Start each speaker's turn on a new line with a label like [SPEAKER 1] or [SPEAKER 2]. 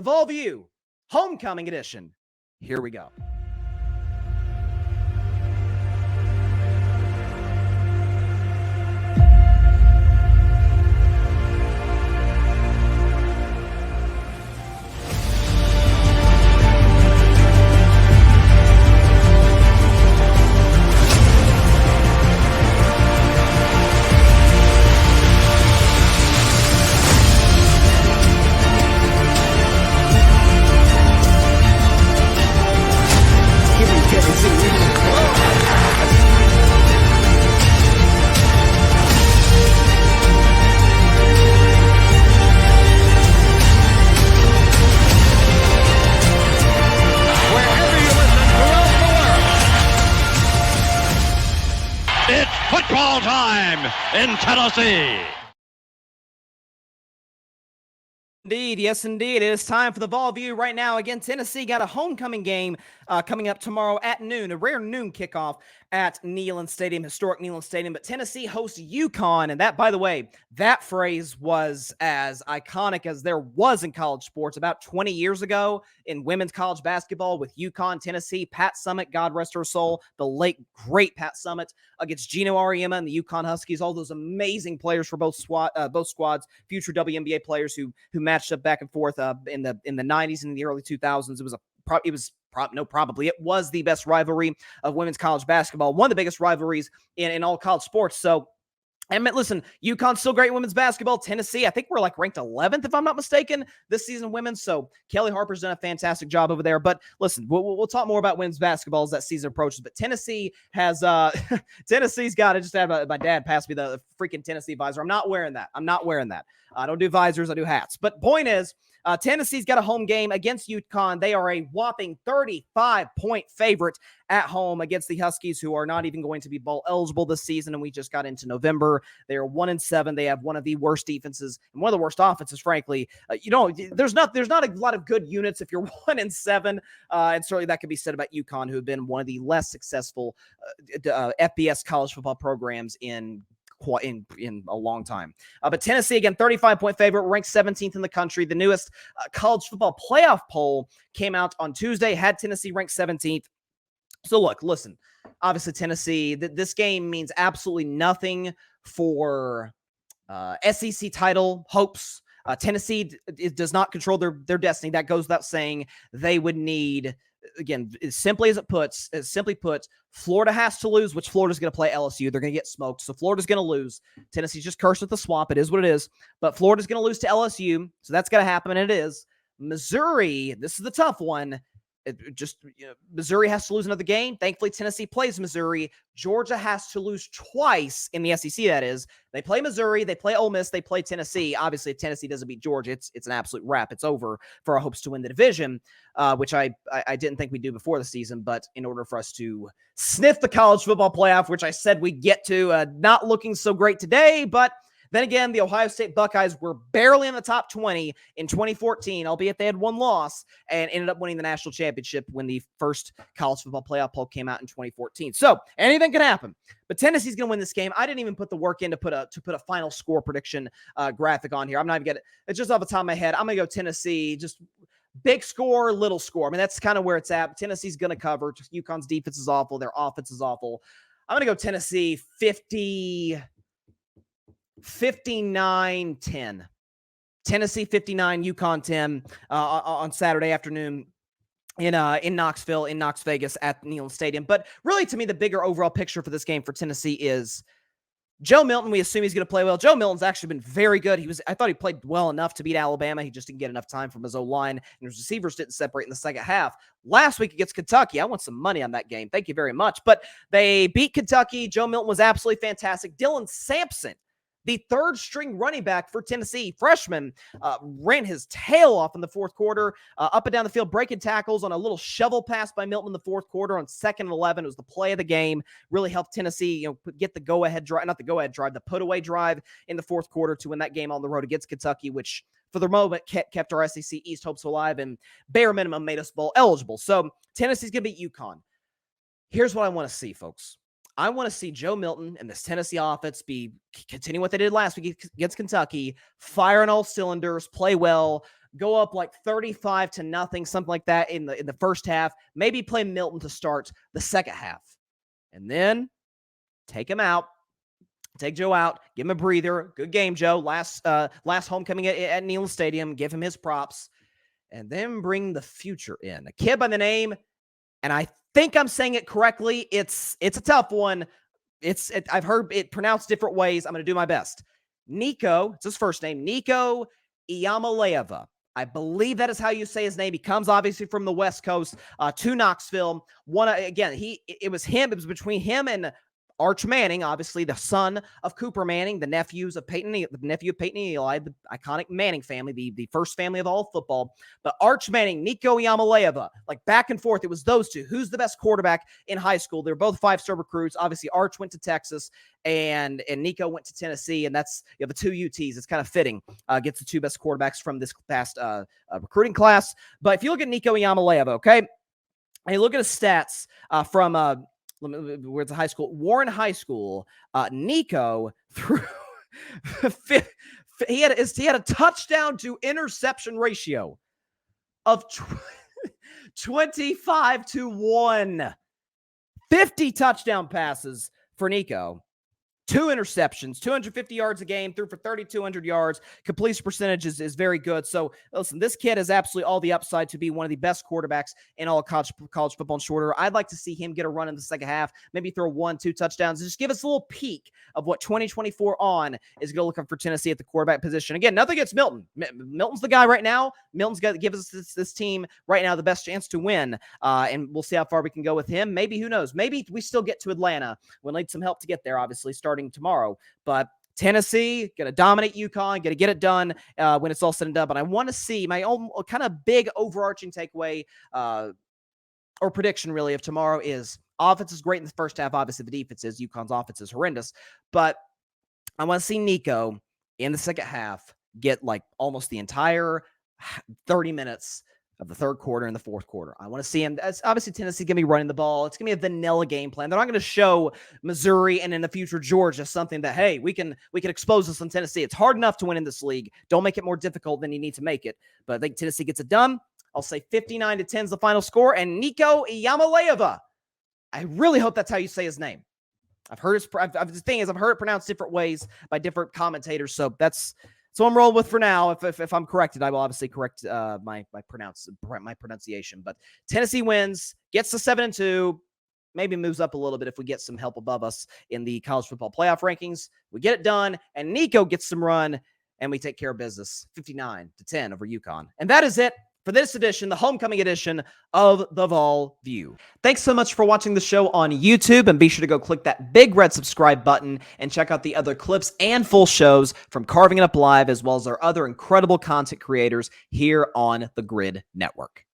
[SPEAKER 1] the Volview Homecoming Edition. Here we go.
[SPEAKER 2] Football time in Tennessee.
[SPEAKER 1] Indeed, yes, indeed. It is time for the Volview right now. Again, Tennessee got a homecoming game coming up tomorrow at noon, a rare noon kickoff at Neyland Stadium, historic Neyland Stadium. But Tennessee hosts UConn, and that, by the way, that phrase was as iconic as there was in college sports about 20 years ago in women's college basketball with UConn, Tennessee. Pat Summitt, God rest her soul, the late, great Pat Summitt against Gino Auriemma and the UConn Huskies, all those amazing players for both squads, future WNBA players who matched up back and forth in the 90s and in the early 2000s. It was the best rivalry of women's college basketball, one of the biggest rivalries in all college sports. So, and listen, UConn's still great in women's basketball. Tennessee, I think we're ranked 11th, if I'm not mistaken, this season women's. So Kelly Harper's done a fantastic job over there. But listen, we'll talk more about women's basketball as that season approaches. But Tennessee has Tennessee's got to just have my dad pass me the freaking Tennessee visor. I'm not wearing that. I don't do visors. I do hats. But point is, Tennessee's got a home game against UConn. They are a whopping 35-point favorite at home against the Huskies, who are not even going to be bowl eligible this season. And we just got into November. They are 1-7. They have one of the worst defenses and one of the worst offenses, frankly. There's not a lot of good units if you're 1-7. And certainly that could be said about UConn, who have been one of the less successful FBS college football programs in a long time. But Tennessee, again, 35-point favorite, ranked 17th in the country. The newest college football playoff poll came out on Tuesday, had Tennessee ranked 17th. So listen, obviously Tennessee, this game means absolutely nothing for SEC title hopes. Tennessee does not control their destiny. That goes without saying. They would need, again, as simply put, Florida has to lose, which Florida's going to play LSU. They're going to get smoked. So Florida's going to lose. Tennessee's just cursed with the swamp. It is what it is. But Florida's going to lose to LSU. So that's going to happen, and it is. Missouri, this is the tough one. Missouri has to lose another game. Thankfully, Tennessee plays Missouri. Georgia has to lose twice in the SEC, that is. They play Missouri, they play Ole Miss, they play Tennessee. Obviously, if Tennessee doesn't beat Georgia, it's an absolute wrap. It's over for our hopes to win the division, which I didn't think we'd do before the season. But in order for us to sniff the college football playoff, which I said we'd get to, not looking so great today, but then again, the Ohio State Buckeyes were barely in the top 20 in 2014, albeit they had one loss, and ended up winning the national championship when the first college football playoff poll came out in 2014. So anything can happen. But Tennessee's going to win this game. I didn't even put the work in to put a final score prediction graphic on here. I'm not even getting it. It's just off the top of my head. I'm going to go Tennessee, just big score, little score. I mean, that's kind of where it's at. Tennessee's going to cover. Just UConn's defense is awful. Their offense is awful. I'm going to go Tennessee 59-10. Tennessee 59, UConn 10 on Saturday afternoon in Knoxville, in Knox Vegas at Neyland Stadium. But really, to me, the bigger overall picture for this game for Tennessee is Joe Milton. We assume he's going to play well. Joe Milton's actually been very good. I thought he played well enough to beat Alabama. He just didn't get enough time from his O-line, and his receivers didn't separate in the second half. Last week against Kentucky, I want some money on that game. Thank you very much. But they beat Kentucky. Joe Milton was absolutely fantastic. Dylan Sampson, the third-string running back for Tennessee, freshman, ran his tail off in the fourth quarter, up and down the field, breaking tackles on a little shovel pass by Milton in the fourth quarter on 2nd and 11. It was the play of the game. Really helped Tennessee, get the go-ahead drive, not the go-ahead drive, the put-away drive in the fourth quarter to win that game on the road against Kentucky, which for the moment kept our SEC East hopes alive and bare minimum made us bowl eligible. So Tennessee's going to beat UConn. Here's what I want to see, folks. I want to see Joe Milton and this Tennessee offense continue what they did last week against Kentucky, fire on all cylinders, play well, go up like 35-0, something like that in the first half. Maybe play Milton to start the second half. And then take him out. Take Joe out, give him a breather. Good game, Joe. Last homecoming at Neyland Stadium. Give him his props. And then bring the future in. A kid by the name, and I think I'm saying it correctly. It's a tough one. I've heard it pronounced different ways. I'm going to do my best. Nico, it's his first name, Nico Iamaleava. I believe that is how you say his name. He comes obviously from the West Coast to Knoxville. It was between him and Arch Manning, obviously the son of Cooper Manning, the nephew of Peyton and Eli, the iconic Manning family, the first family of all football. But Arch Manning, Nico Iamaleava, like back and forth, it was those two. Who's the best quarterback in high school? They're both 5-star recruits. Obviously, Arch went to Texas and Nico went to Tennessee, and that's the two UTs. It's kind of fitting. Gets the two best quarterbacks from this past recruiting class. But if you look at Nico Iamaleava, okay, and you look at his stats from where's the high school? Warren High School. Nico threw he had a touchdown to interception ratio of 25-1. 50 touchdown passes for Nico. 2 interceptions, 250 yards a game, threw for 3,200 yards. Completion percentage is very good. So, listen, this kid has absolutely all the upside to be one of the best quarterbacks in all college football and shorter. I'd like to see him get a run in the second half, maybe throw 1-2 touchdowns, and just give us a little peek of what 2024 on is going to look like for Tennessee at the quarterback position. Again, nothing against Milton. Milton's the guy right now. Milton's got to give us this team right now the best chance to win, and we'll see how far we can go with him. Maybe, who knows? Maybe we still get to Atlanta. We'll need some help to get there, obviously, starting tomorrow. But Tennessee going to dominate UConn, going to get it done when it's all said and done. But I want to see my own kind of big overarching takeaway or prediction really of tomorrow is offense is great in the first half. Obviously, the defense is. UConn's offense is horrendous. But I want to see Nico in the second half get like almost the entire 30 minutes of the third quarter and the fourth quarter. I want to see him. Obviously, Tennessee's going to be running the ball. It's going to be a vanilla game plan. They're not going to show Missouri and in the future Georgia something that, hey, we can expose this on Tennessee. It's hard enough to win in this league. Don't make it more difficult than you need to make it. But I think Tennessee gets it done. I'll say 59-10 is the final score. And Nico Iamaleava, I really hope that's how you say his name. I've heard the thing is I've heard it pronounced different ways by different commentators. So that's So I'm rolling with for now. If I'm corrected, I will obviously correct my pronunciation. But Tennessee wins, gets to 7-2, maybe moves up a little bit if we get some help above us in the college football playoff rankings. We get it done, and Nico gets some run, and we take care of business, 59-10 over UConn. And that is it for this edition, the homecoming edition of The Vol View. Thanks so much for watching the show on YouTube, and be sure to go click that big red subscribe button and check out the other clips and full shows from Carving It Up Live, as well as our other incredible content creators here on the Grid Network.